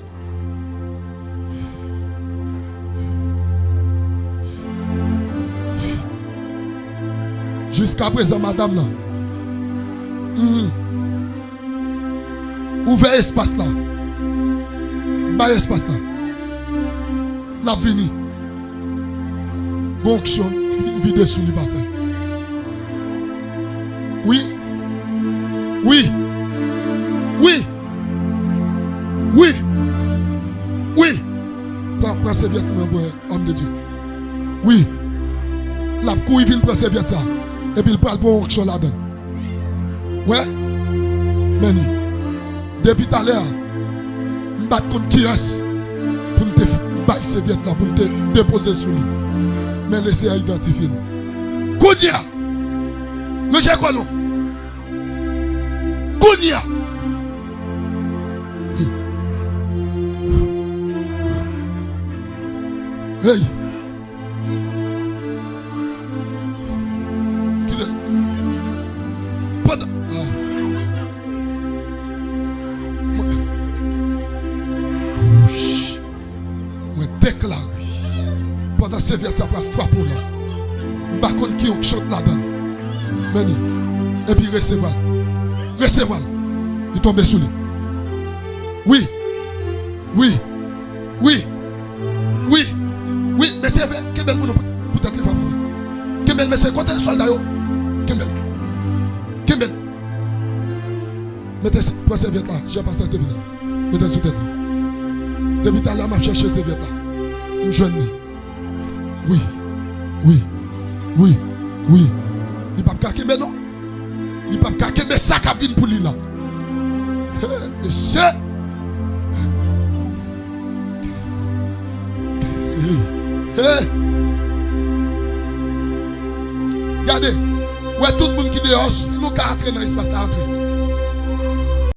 Jusqu'à présent, madame là. Ouvrez espace là. Bas espace là. La vie. Onction vide sous les basses. Oui. Oui. Oui. Oui. Oui. Prends serviette, homme de Dieu. Oui. La couille vient prendre serviette ça. Et puis il parle pour onction là-dedans. Ouais. Meni. Depuis tout à l'heure, je bats contre qui est pour te bailler serviette là, pour te déposer sous lui. Mais laissez identifier. Kounia. Le j'ai quoi non? Kounia. Hey. Qui est? Pendant. Moi déclare. Pendant ces vieilles, ça va frapper là. Par contre, qui ont chante là-dedans. Meni. Et puis recevoir. Recevoir. Il tombe sous lui. Oui. Oui. Oui. Oui. Oui. Mais c'est vrai. Quel vous peut-être les favoris. Quel mais c'est côté soldat. Quel. Mettez pour serviette là. J'ai pas cette évidence. Mettez sous tête. Depuis tout à l'heure, je cherche serviette là. Une jeune. Oui. Oui. Oui. Oui. Il ne peut pas caquer, non. Il ne peut pas caquer, mais ça qui vient pour lui là. C'est. Regardez. Ouais, tout le monde qui est dehors, si nous pouvons entrer dans l'espace là, entrer.